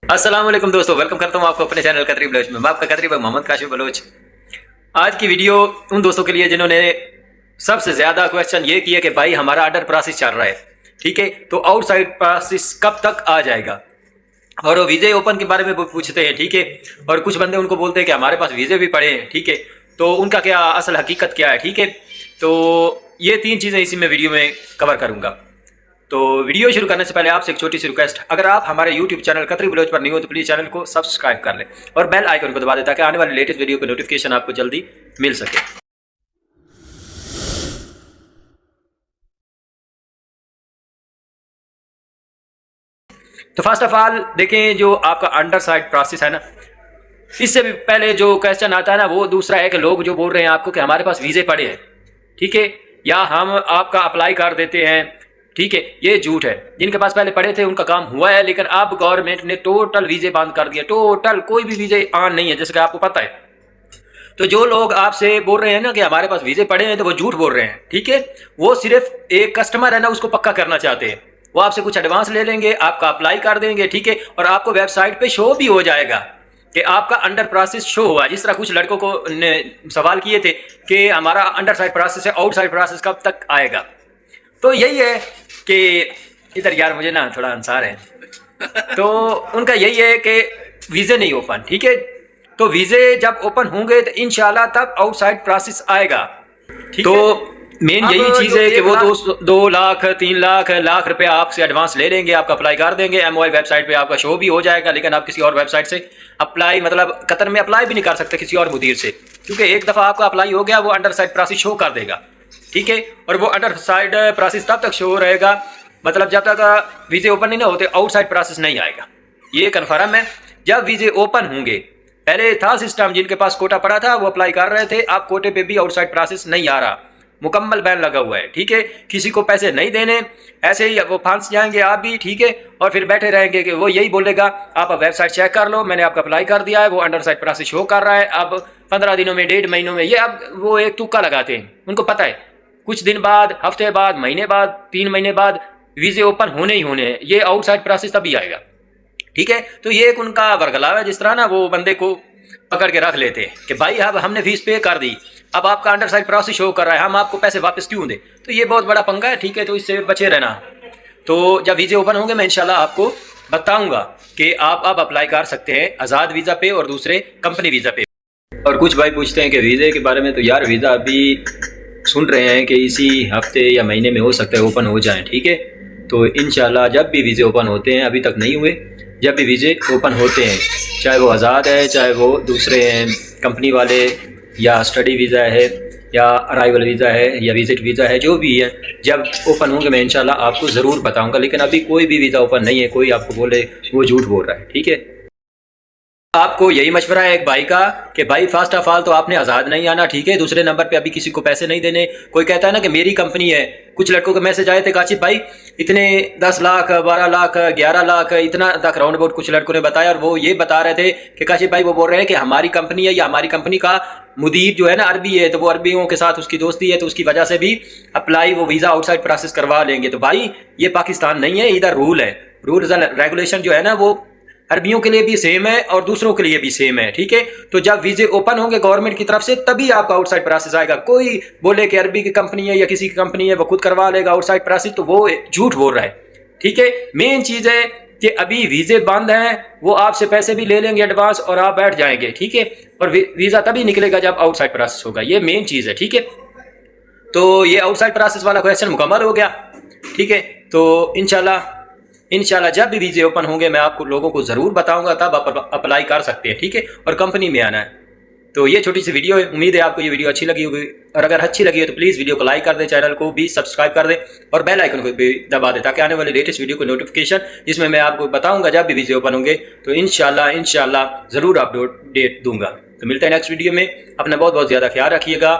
अस्सलाम वालेकुम दोस्तों, वेलकम करता हूँ आपको अपने चैनल कतरी बलोच में। मैं आपका कतरी भाई मोहम्मद काशिफ बलोच। आज की वीडियो उन दोस्तों के लिए जिन्होंने सबसे ज़्यादा क्वेश्चन ये किया कि भाई हमारा अंडर प्रोसेस चल रहा है, ठीक है, तो आउटसाइड प्रोसेस कब तक आ जाएगा, और वो वीज़े ओपन के बारे में पूछते हैं, ठीक है। और कुछ बंदे उनको बोलते हैं कि हमारे पास वीज़े भी पड़े हैं, ठीक है, तो उनका क्या असल हकीकत क्या है, ठीक है। तो ये तीन चीज़ें इसी में वीडियो में कवर करूँगा। तो वीडियो शुरू करने से पहले आपसे एक छोटी सी रिक्वेस्ट, अगर आप हमारे यूट्यूब चैनल कतरी बलोच पर नहीं हो तो प्लीज़ चैनल को सब्सक्राइब कर लें और बेल आइकन को दबा दें ताकि आने वाली लेटेस्ट वीडियो की नोटिफिकेशन आपको जल्दी मिल सके। तो फर्स्ट ऑफ ऑल देखें, जो आपका अंडर साइड प्रोसेस है ना, इससे भी पहले जो क्वेश्चन आता है ना वो दूसरा है कि लोग जो बोल रहे हैं आपको कि हमारे पास वीज़े पड़े हैं, ठीक है, या हम आपका अप्लाई कर देते हैं, ठीक है, ये झूठ है। जिनके पास पहले पड़े थे उनका काम हुआ है, लेकिन अब गवर्नमेंट ने टोटल वीज़े बंद कर दिया, टोटल कोई भी वीज़े ऑन नहीं है, जैसे कि आपको पता है। तो जो लोग आपसे बोल रहे हैं ना कि हमारे पास वीज़े पड़े हैं, तो वो झूठ बोल रहे हैं, ठीक है। वो सिर्फ एक कस्टमर है ना, उसको पक्का करना चाहते हैं। वो आपसे कुछ एडवांस ले लेंगे, आपका अप्लाई कर देंगे, ठीक है, और आपको वेबसाइट पे शो भी हो जाएगा कि आपका अंडर प्रोसेस शो हुआ। जिस तरह कुछ लड़कों को ने सवाल किए थे कि हमारा अंडर साइड प्रोसेस है, आउट साइड प्रोसेस कब तक आएगा। तो यही है कि इधर यार मुझे ना थोड़ा अंसार है, तो उनका यही है कि वीज़े नहीं ओपन, ठीक है। तो वीज़े जब ओपन होंगे तो इंशाल्लाह तब आउटसाइड प्रोसेस आएगा, ठीक है। तो मेन यही चीज़ है कि वो 2 लाख 3 लाख रुपए आपसे एडवांस ले लेंगे, आपका अप्लाई कर देंगे, MOI वेबसाइट पे आपका शो भी हो जाएगा, लेकिन आप किसी और वेबसाइट से अप्लाई, मतलब कतर में अप्लाई भी नहीं कर सकते किसी और मुदीर से, क्योंकि एक दफ़ा आपका अप्लाई हो गया वो अंडर साइड प्रोसेस शो कर देगा, ठीक है। और वो अंडर साइड प्रोसेस तब तक शो रहेगा, मतलब जब तक वीज़े ओपन नहीं ना होते आउटसाइड प्रोसेस नहीं आएगा, ये कन्फर्म है। जब वीज़े ओपन होंगे, पहले था सिस्टम जिनके पास कोटा पड़ा था वो अप्लाई कर रहे थे, अब कोटे पे भी आउटसाइड प्रोसेस नहीं आ रहा, मुकम्मल बैन लगा हुआ है, ठीक है। किसी को पैसे नहीं देने, ऐसे ही वो फंस जाएंगे आप भी, ठीक है, और फिर बैठे रहेंगे कि वो यही बोलेगा आप वेबसाइट चेक कर लो, मैंने आपका अप्लाई कर दिया है, वो अंडर साइड प्रोसेस शो कर रहा है, अब 15 दिनों में 1.5 महीनों में, ये अब वो एक तुक्का लगाते हैं, उनको पता है कुछ दिन बाद, हफ्ते बाद, महीने बाद, 3 महीने बाद वीज़े ओपन होने ही होने हैं, ये आउटसाइड प्रोसेस तभी आएगा, ठीक है। तो ये एक उनका वर्गलावा है, जिस तरह ना वो बंदे को पकड़ के रख लेते हैं कि भाई अब हमने फीस पे कर दी, अब आपका अंडर साइड प्रोसेस शो कर रहा है, हम आपको पैसे वापस क्यों दें। तो ये बहुत बड़ा पंगा है, ठीक है, तो इससे बचे रहना। तो जब वीज़े ओपन होंगे मैं इंशाल्लाह आपको बताऊंगा कि आप अब अप्लाई कर सकते हैं आज़ाद वीज़ा पे और दूसरे कंपनी वीज़ा पे। और कुछ भाई पूछते हैं कि वीज़े के बारे में, तो यार वीज़ा अभी सुन रहे हैं कि इसी हफ्ते या महीने में हो सकता है ओपन हो जाए, ठीक है। तो इंशाल्लाह जब भी वीज़े ओपन होते हैं, अभी तक नहीं हुए, जब भी वीज़े ओपन होते हैं, चाहे वो आज़ाद है, चाहे वो दूसरे कंपनी वाले, या स्टडी वीज़ा है, या अराइवल वीज़ा है, या विज़िट वीज़ा है, जो भी है, जब ओपन होंगे मैं इंशाल्लाह आपको ज़रूर बताऊंगा। लेकिन अभी कोई भी वीज़ा ओपन नहीं है, कोई आपको बोले वो झूठ बोल रहा है, ठीक है। आपको यही मशवरा है एक भाई का कि भाई फर्स्ट ऑफ ऑल तो आपने आज़ाद नहीं आना, ठीक है, दूसरे नंबर पे अभी किसी को पैसे नहीं देने। कोई कहता है ना कि मेरी कंपनी है, कुछ लड़कों के मैसेज आए थे काशिफ भाई इतने 10 लाख 12 लाख 11 लाख इतना तक राउंड अबाउट कुछ लड़कों ने बताया, और वो ये बता रहे थे कि काशिफ भाई वो बोल रहे हैं कि हमारी कंपनी है, या हमारी कंपनी का मुदीर जो है ना अरबी है, तो वो अरबियों के साथ उसकी दोस्ती है, तो उसकी वजह से भी अप्लाई वो वीज़ा आउटसाइड प्रोसेस करवा लेंगे। तो भाई ये पाकिस्तान नहीं है, इधर रूल है, रूल्स एंड रेगुलेशन जो है ना वो अरबियों के लिए भी सेम है और दूसरों के लिए भी सेम है, ठीक है। तो जब वीज़े ओपन होंगे गवर्नमेंट की तरफ से तभी आपका आउटसाइड प्रोसेस आएगा। कोई बोले कि अरबी की कंपनी है या किसी की कंपनी है वो खुद करवा लेगा आउटसाइड प्रोसेस, तो वो झूठ बोल रहा है, ठीक है। मेन चीज़ है कि अभी वीज़े बंद हैं, वो आपसे पैसे भी ले लेंगे एडवांस और आप बैठ जाएंगे, ठीक है, और वीज़ा तभी निकलेगा जब आउटसाइड प्रोसेस होगा, ये मेन चीज़ है, ठीक है। तो ये आउटसाइड प्रोसेस वाला क्वेश्चन मुकम्मल हो गया, ठीक है। तो इंशाल्लाह जब भी वीज़े ओपन होंगे मैं आपको लोगों को ज़रूर बताऊंगा, तब आप अप्लाई कर सकते हैं, ठीक है, और कंपनी में आना है। तो ये छोटी सी वीडियो है, उम्मीद है आपको ये वीडियो अच्छी लगी होगी, और अगर अच्छी लगी है तो प्लीज़ वीडियो को लाइक कर दें, चैनल को भी सब्सक्राइब कर दें और बेल आइकन को भी दबा दें ताकि आने वाले लेटेस्ट वीडियो को नोटिफिकेशन, जिसमें मैं आपको बताऊँगा जब भी वीज़े ओपन होंगे, तो इंशाल्लाह ज़रूर अपडेट दूँगा। तो मिलते हैं नेक्स्ट वीडियो में, अपना बहुत बहुत ज़्यादा ख्याल रखिएगा।